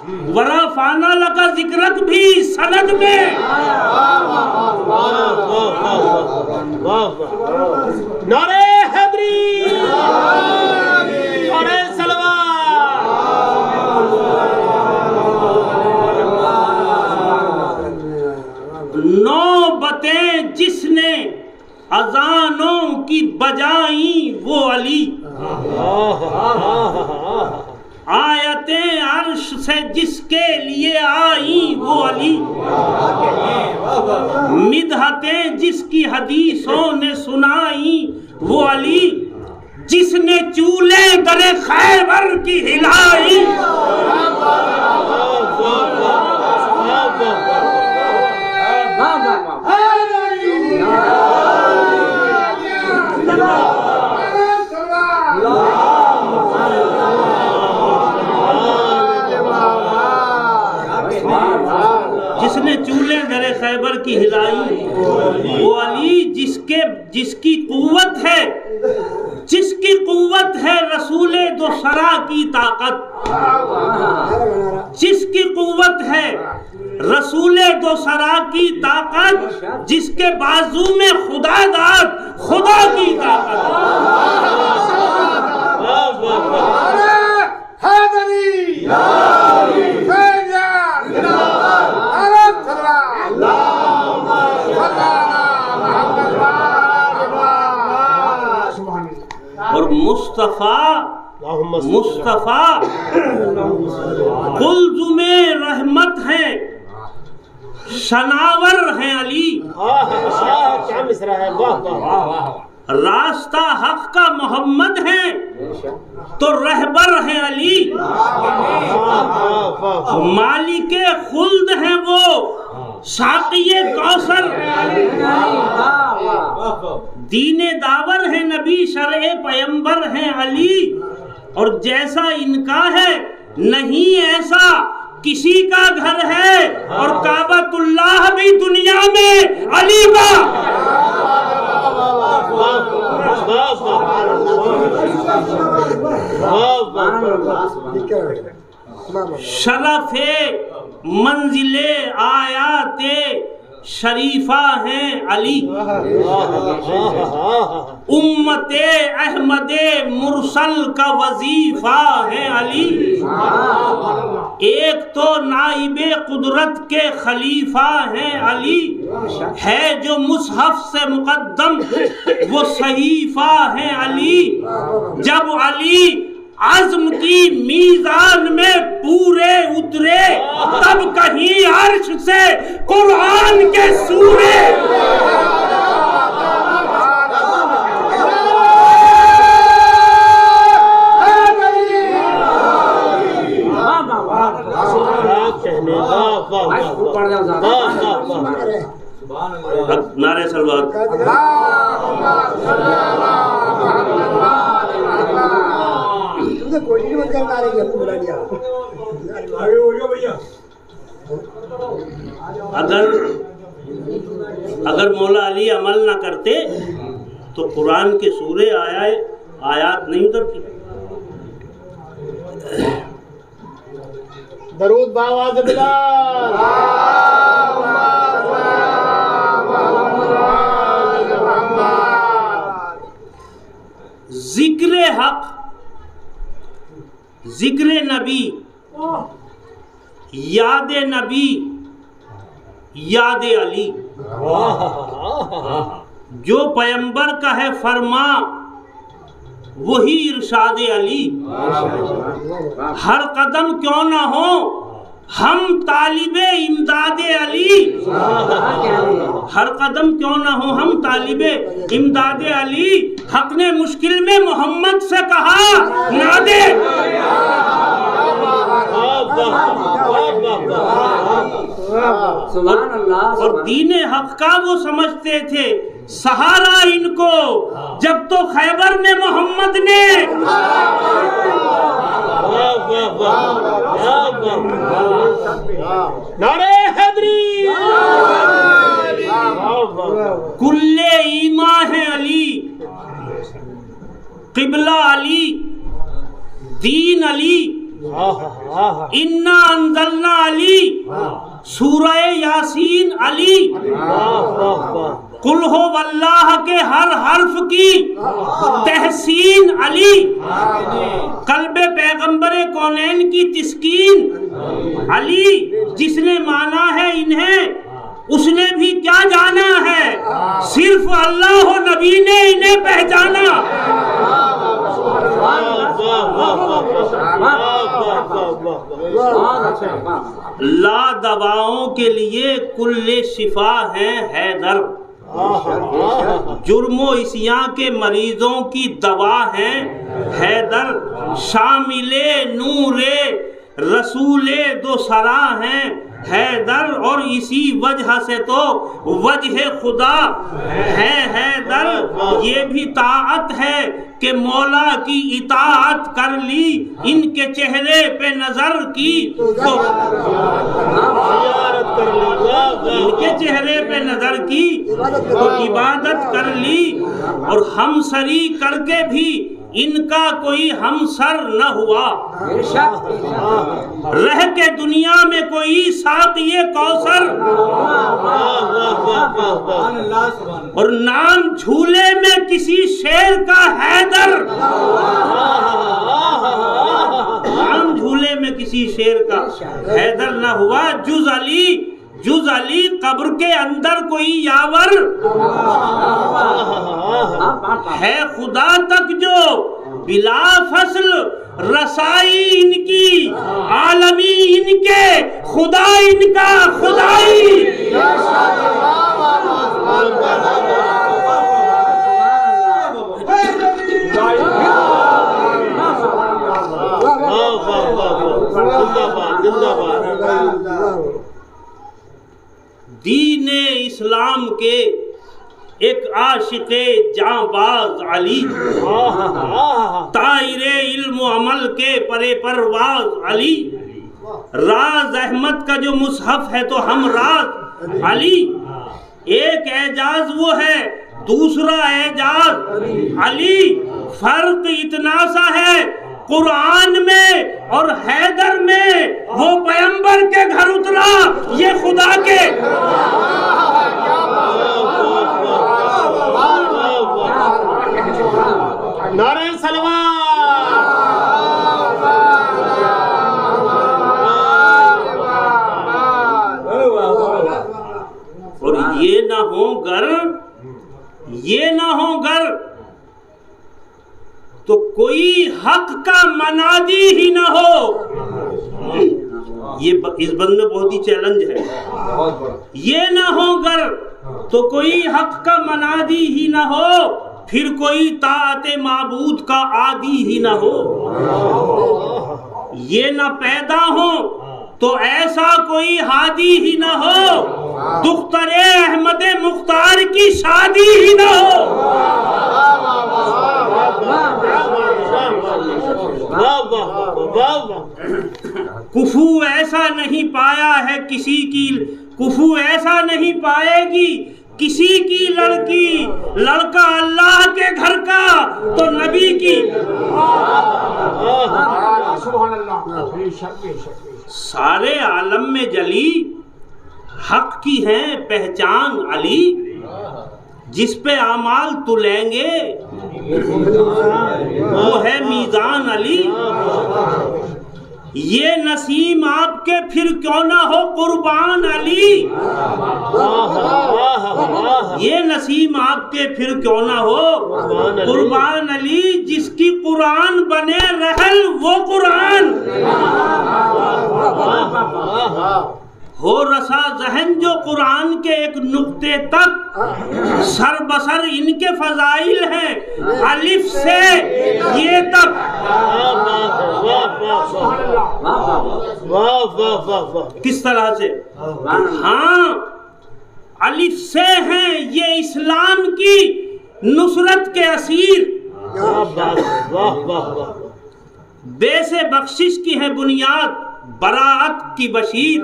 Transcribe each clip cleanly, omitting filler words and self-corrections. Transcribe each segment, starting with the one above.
वरफाना लका जिक्रक भी सनद में। नारे हैदरी, नारे सलवात। नौबतें जिसने अजानों की बजाई वो अली, आयतें अर्श से जिसके लिए आई वो अली, मिदहतें जिसकी हदीसों ने सुनाई वो अली, जिसने चूल्हे दरे खैबर की हिलाई। जिसने चूल्हे दरे खैबर की हिलाई वो अली, जिसकी कुव्वत है रसूले दो सरा की ताकत, जिसकी कुव्वत है रसूले दो सरा की ताकत, जिसके बाजू में खुदा की ताकत। और मुस्तफा कुलजुमे रहमत है, शनावर है अली। क्या मिसरा है, वाह वाह। रास्ता हक का मोहम्मद है तो रहबर है अली। मालिके खुल्द है वो, साक़िये कौसर है अली। दीने दावर है नबी, शरए पैगंबर है अली। और जैसा इनका है नहीं ऐसा किसी का घर है, और काबतुल्लाह भी दुनिया में अली का। शरफे मंजिले आयाते शरीफा हैं अली। उम्मते अहमदे मुरसल का वजीफा है अली। एक तो नाइबे कुदरत के खलीफा हैं अली, है जो मुसहफ से मुकद्दम वो सहीफा है अली। जब अली आज़म की मीज़ान में पूरे उतरे, तब कहीं अर्श से कुरान के सूरे। नारे सलवात। अगर मौला अली अमल ना करते तो कुरान के सूरे आयात नहीं उतरती। दरूद बावाज़ बिलाल। जिक्र हक, जिक्र नबी, याद नबी, याद अली। जो पैगंबर का है फरमा वही इरशाद अली। हर कदम क्यों ना हो हम तालिबे इमदादे अली। हर कदम क्यों ना हो हम तालिबे इमदादे अली। हक ने मुश्किल में मोहम्मद से कहा नादे। और दीने हक का वो समझते थे सहारा इनको, जब तो खैबर में मोहम्मद ने। नारे हैदरी। कुल्ले ईमा है अली, किबला अली, दीन अली, इन्ना अंज़लना अली, सूरह यासीन अली, कुल हो वल्लाह के हर हर्फ की तहसीन अली, कल्बे पैगंबरे कौनैन की तिस्कीन अली। जिसने माना है इन्हें उसने भी क्या जाना है, सिर्फ अल्लाह और नबी ने इन्हें पहचाना। ला दवाओं के लिए कुल्ले शिफा है हैदर, जुर्मो इसियां के मरीजों की दवा है हैदर, शामिले नूरे रसूले दो सरा हैं हैदर, और इसी वजह से तो वजह खुदा है हैदर। ये भी ताअत है कि मौला की इताअत कर ली, इनके चेहरे पे नजर की तो इनके चेहरे पे नजर की तो इबादत कर ली, और हमसरी करके भी इनका कोई हमसर न हुआ। रह के दुनिया में कोई साक़िए कौसर, और नाम झूले में किसी शेर का हैदर, नाम झूले में किसी शेर का हैदर न हुआ। जुज अली कब्र के अंदर कोई यावर है खुदा तक जो बिला फसल रसाई इनकी, आलमी इनके खुदा इनका खुदाई। दीने इस्लाम के एक आशिक़े जांबाज अली, ताइरे इल्म अमल के परे परवाज अली, राज अहमद का जो मुसहफ है तो हम राज अली। एक एजाज वो है, दूसरा एजाज अली, फर्क इतना सा है कुरान में और हैदर में, वो पैगंबर के घर उतरा, ये खुदा के। नारे सलवान। और ये ना हो गर, ये ना हो गर तो कोई हक का मनादी ही ना हो। ये इस बंद में बहुत ही चैलेंज है। ये ना हो गर तो कोई हक का मनादी ही ना हो, फिर कोई ताअते माबूद का आदी ही ना हो। ये ना पैदा हो तो ऐसा कोई हादी ही ना हो, दुख्तरे अहमद मुख्तार की शादी ही ना हो। कुफू ऐसा नहीं पाया है किसी की, कुफू ऐसा नहीं पाएगी किसी की लड़की, लड़का अल्लाह के घर का तो नबी की। सारे आलम में जली हक की है पहचान अली, जिस पे अमाल तुलेंगे वो है मीज़ान अली। ये नसीम आपके फिर क्यों ना हो कुर्बान अली, ये नसीम आपके फिर क्यों ना हो कुर्बान अली, जिसकी कुरान बने रहल वो कुरान हो रसा जहन जो कुरान के एक नुक्ते तक सर बसर इनके फजाइल हैं, अलिफ से ये तक। किस तरह से? हाँ, अलिफ से हैं ये इस्लाम की नुसरत के असीर, बे से बख्शिश की है बुनियाद, बराअत की बशीर,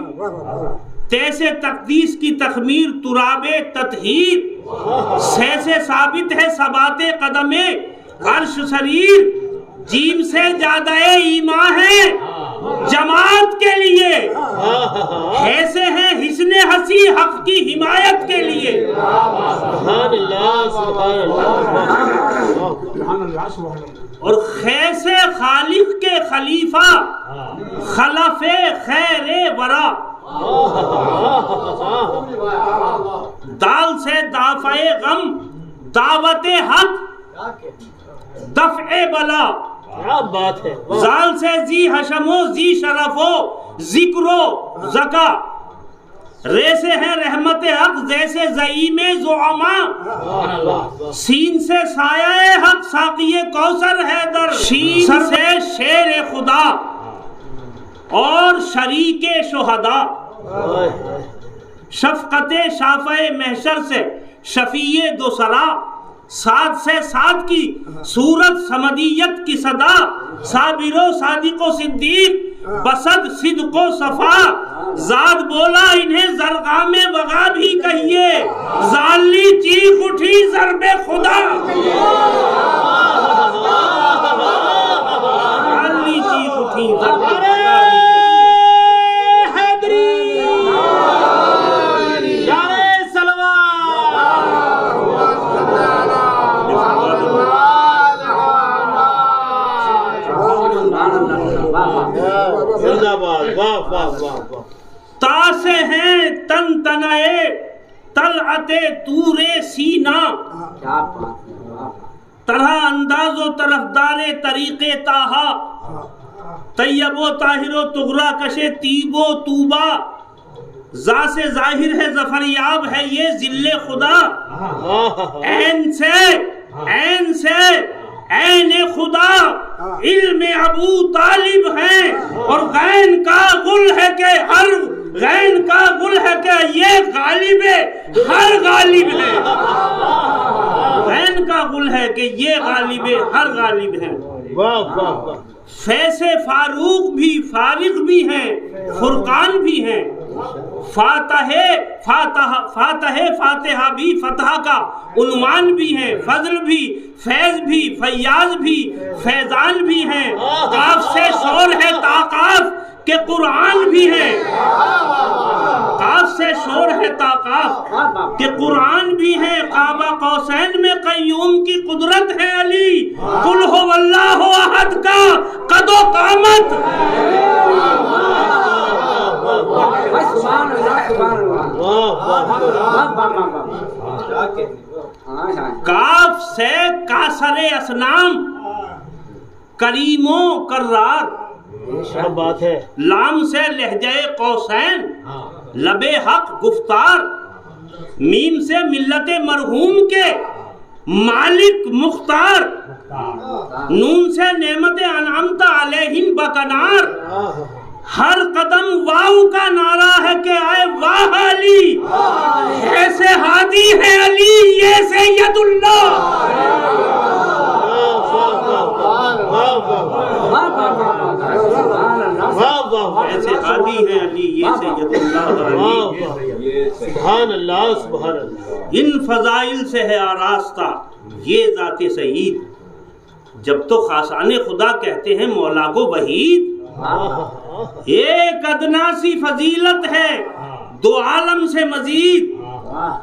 तैसे तकदीस की तखमीर, तुराबे ततहीर, से साबित है सबाते कदमे अर्श शरीर, जीम से ज्यादा ईमा है जमात के लिए, ऐसे हैं हिस्ने हसी हक की हिमायत के लिए। और खैसे खालिक के खलीफा खलफे खैरे वरा, दाल से दाफे गम दावते हक दफ़े बला, क्या बात है। जाल से जी हशमो जी शरफो जिक्रो जका, रे से है रहमत हक जैसे ज़ईमे ज़ुअमा, सीन से साया हक साक़िए कौसर हैदर, शीन से शेर खुदा और शरीके शुहदा, शफ़क़ते शाफ़े महशर से शफ़ीए दोसरा, साद से साद की सूरत समदियत की सदा, साबिरो सादिको सिद्दीक बसद सिद्को सफा, जाद बोला इन्हें जरगा में वगा भी कहिए, जाली चीख उठी ज़रबे खुदा, जाली चीख उठी ज़रबे खुदा। तासे हैं तन तनाए तलअते तूरे सीना, तरह अंदाजो तरफदारे तरीके ताहा, तैयबो ताहिरो तुगरा कशे तीबो तूबा, जा से जाहिर है जफरयाब है ये जिल्ले खुदा, ऐन से ऐन खुदा इल्म अबू तालिब है, और गैन का गुल है कि हर गैन का गुल है कि ये गालिब हर गालिब है, गैन का गुल है कि ये गालिब हर गालिब है। फैसे फारूक भी फारिग भी हैं, फुरकान भी हैं, फातिहा भी फतह का उन्वान भी है, फजल भी फैज भी फैयाज भी फैजान भी हैं, काफ से शोर है ताकाफ के कुरान भी है, काफ से शोर है ताकाफ के कुरान भी है, काबा कौसैन में कय्यूम की कुदरत है अली, कुल हो वल्लाहु अहद का कदो कामत, काफ से कासरे असनाम करीमो कर्रार, क्या बात है। लाम से लहजे कौसैन लबे हक गुफ्तार, मीम से मिल्लते मरहूम के मालिक मुख्तार, नून से नेमते अनामता अलैहिम बकनार, हर कदम वाव का नारा है कि आए वाह अली, ऐसे हादी है अली ये सैयदुल्लाह, ऐसे हादी है अली ये सैयदुल्लाह, सुभान अल्लाह सुभान अल्लाह। इन फजाइल से है आरास्ता ये जाते सईद, जब तो खासाने खुदा कहते हैं मौला को वहीद, एक अदनासी फजीलत है दो आलम से मजीद,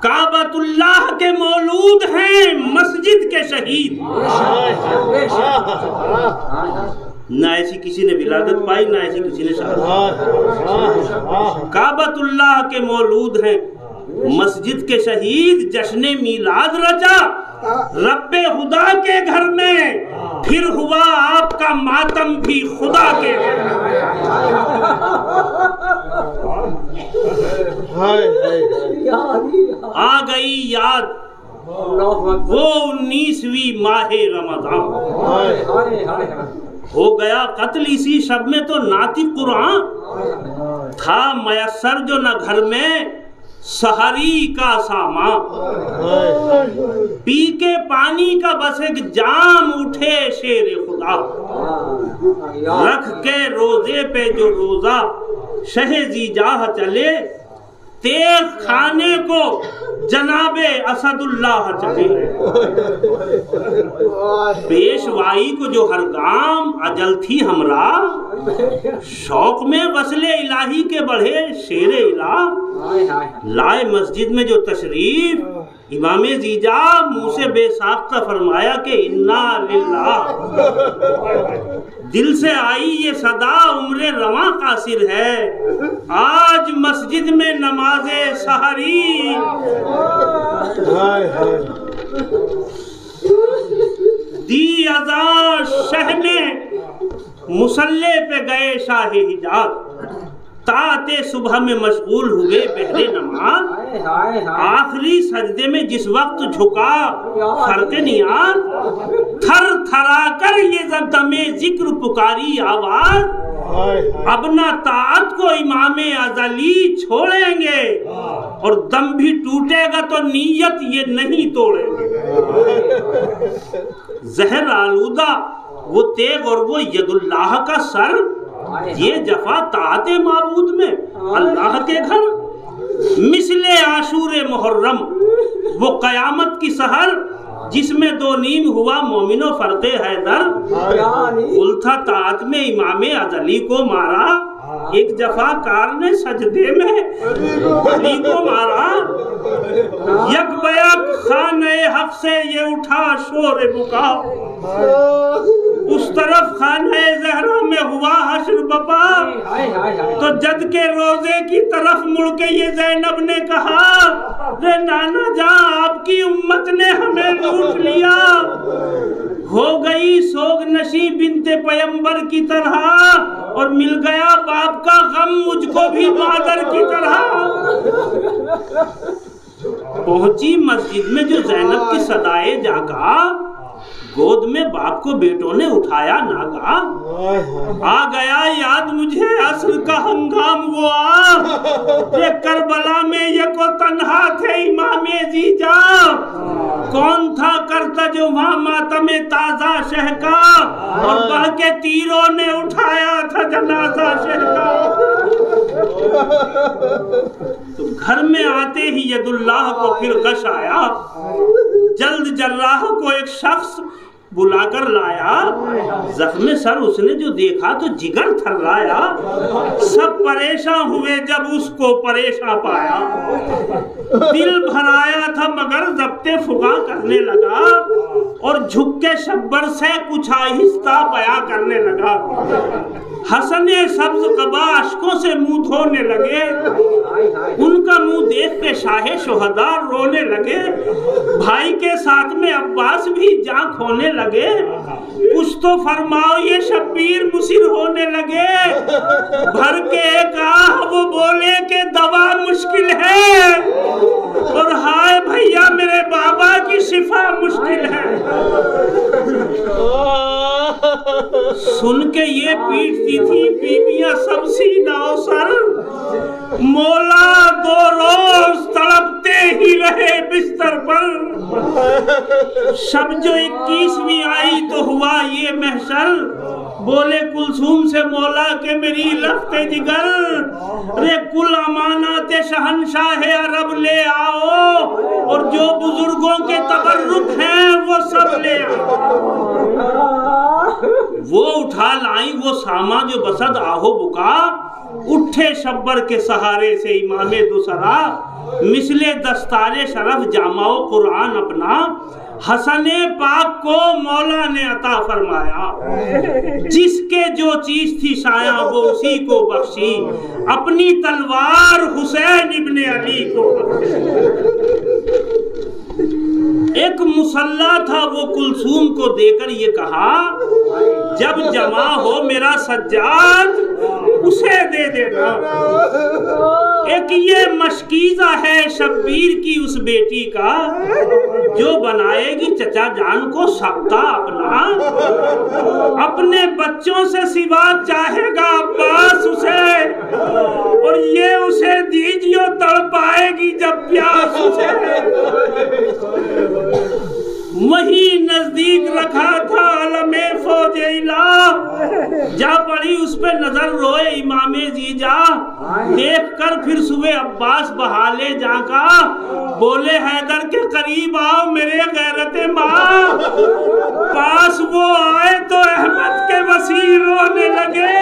काबतुल्लाह के मौलूद हैं मस्जिद के शहीद, ना ऐसी किसी ने विलादत पाई ना ऐसी किसी ने शहादत, काबतुल्लाह के मौलूद हैं मस्जिद के शहीद, जश्ने मीलाद रचा रब्बे खुदा के घर में, फिर हुआ आपका मातम भी खुदा के घर में। आ गई याद वो 19वीं माहे रमज़ान, हो गया कत्ल इसी शब में तो नाती कुरान, था मयसर जो न घर में सहरी का सामा, पी के पानी का बस एक जाम उठे शेर खुदा, रख के रोजे पे जो रोजा शहे जी जाह चले, तेग खाने को जनाबे असदुल्लाह चले। पेशवाई को जो हर गाम अजल थी हमरा, शौक में वसले इलाही के बढ़े शेरे इला। लाए मस्जिद में जो तशरीफ, इमामे जीजा मुंह से बेसाख्ता फरमाया कि इन्ना लिल्लाह। दिल से आई ये सदा उम्रे रवां कासिर है, आज मस्जिद में नमाजे सहरी। दी अज़ान शहने मुसल्ले पे गए शाहे हिजाज, ताते सुबह में मशगूल हुए पहले नमाज। आखिरी सजदे में जिस वक्त झुका फर्क नियाज, थर थरा कर ये दमे जिक्र पुकारी आवाज। अब ना ताअत को इमामे अज़ली छोड़ेंगे, और दम भी टूटेगा तो नीयत ये नहीं तोड़ेंगे। जहर आलूदा वो तेग और वो यदुल्लाह का सर, ये जफा ताते माबूद में अल्लाह के घर। मिसले आशूरे मुहर्रम वो कयामत की सहर, जिसमें दो नीम हुआ मोमिनो फर्के हैदर। उल्था तात में इमामे अज़ली को मारा, एक जफा कार ने सजदे में अली को मारा। यक बयक खाने हक से ये उठा शोर बुका, उस तरफ खाने ज़हरा में हुआ हश्र बपा। तो जद के रोजे की तरफ मुड़ के ये ज़ैनब ने कहा, रे नाना जा आपकी उम्मत ने हमें लूट लिया। हो गई सोग नशी बिनते पैगंबर की तरह, और मिल गया बाप का गम मुझको भी मादर की तरह। पहुंची मस्जिद में जो ज़ैनब की सदाए जागा, गोद में बाप को बेटों ने उठाया नागा। आ गया याद मुझे असर का हंगाम वो आ, ये करबला में ये को तन्हा थे इमामे जीजा। कौन था करता जो वहाँ मातमे ताजा शह का, और बह के तीरों ने उठाया था जनाजा शह का। तो घर में आते ही यदुल्लाह को फिर गश आया। जल्द जर्राह को एक शख्स बुलाकर लाया। जख्म सर उसने जो देखा तो जिगर थर्राया। सब परेशान हुए जब उसको परेशान पाया। दिल भराया था मगर जब्ते फुगा करने लगा, और झुक के शब्बर से कुछ आहिस्ता बया करने लगा। हसने सब्ज कबा अश्कों से मुंह धोने लगे। उनका मुंह देख के शाहे शुहदा रोने लगे। भाई के साथ में अब्बास भी जान खोने लगे। कुछ तो फरमाओ ये शब्बीर मुसिर होने लगे। भर के एक आह वो बोले के दवा मुश्किल है, और हाय भैया मेरे बाबा की शिफा मुश्किल है। सुन के ये पीटती थी बीबियां सब सीनाओं सर। मौला दो रोज तड़पते ही रहे बिस्तर पर। शब जो 21वीं आई तो हुआ ये महशर। बोले कुलसूम से मौला के मेरी लफ्ते जिगर, रे कुल अमानत शहनशाह अरब ले आओ, और जो बुजुर्गों के तबर्रुक हैं वो सब ले आओ। वो उठा लाई वो सामा जो बसद आहो बुका। उठे शब्बर के सहारे से इमामे दुसरा। मिसले दस्तारे शरफ जामाओ कुरान अपना। हसने पाक को मौला ने अता फरमाया। जिसके जो चीज थी शाया वो उसी को बख्शी। अपनी तलवार हुसैन इब्ने अली को। एक मुसल्ला था वो कुलसूम को देकर ये कहा, जब जमा हो मेरा सज्जाद उसे दे देना। एक ये मशकीज़ा है शब्बीर की उस बेटी का, जो बनाएगी चचा जान को सख्ता अपना। अपने बच्चों से सिवा चाहेगा अब्बास उसे, और ये उसे दीजिए तड़पाएगी जब प्यास उसे। वही नजदीक रखा था अलमे फौजे इला, जा पड़ी उस पे नजर रोए इमामे जीजा। देख कर फिर सुबह अब्बास बहाले जाका, बोले हैदर के करीब आओ मेरे गैरते माँ। पास वो आए तो अहमद के वसीर रोने लगे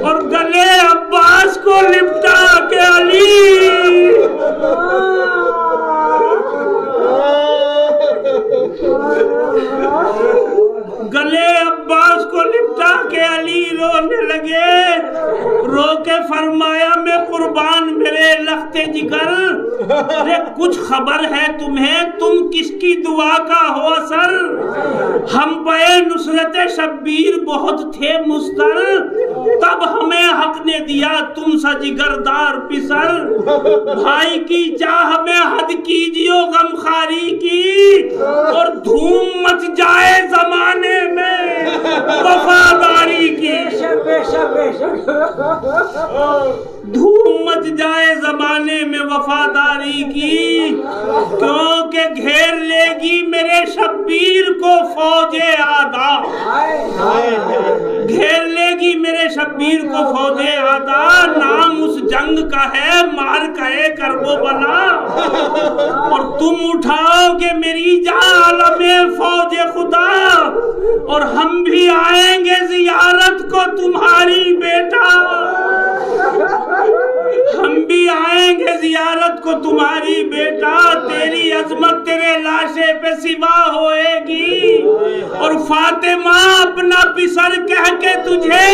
और गले अब्बास को लिपटा के अली। गले अब्बास को लिपटा के अली रोने लगे। रो के फरमाया मैं कुर्बान मेरे लख्ते जिगर, अरे कुछ खबर है तुम्हें, तुम किसकी दुआ का हो असर। हम पे नुसरत शब्बीर बहुत थे मुस्तर, तब हमें हक ने दिया तुम सा जिगरदार पिसर। भाई की चाह में हद कीजियो गमखारी की, और धूम मच जाए जमाने में वफादारी की। धूम मच जाए जमाने में वफादारी की, क्योंकि घेर लेगी मेरे शब्बीर को फौजे आदा। घेर लेगी मेरे शब्बीर को फौजे आदा, नाम उस जंग का है मार कहे करबो बला। और तुम उठाओगे मेरी जान में फौजे खुदा, और हम भी आएंगे जियारत को तुम्हारी बेटा। हम भी आएंगे जियारत को तुम्हारी बेटा। तेरी अजमत तेरे लाशे पे सिवा होएगी, और फातिमा अपना पिसर कह के तुझे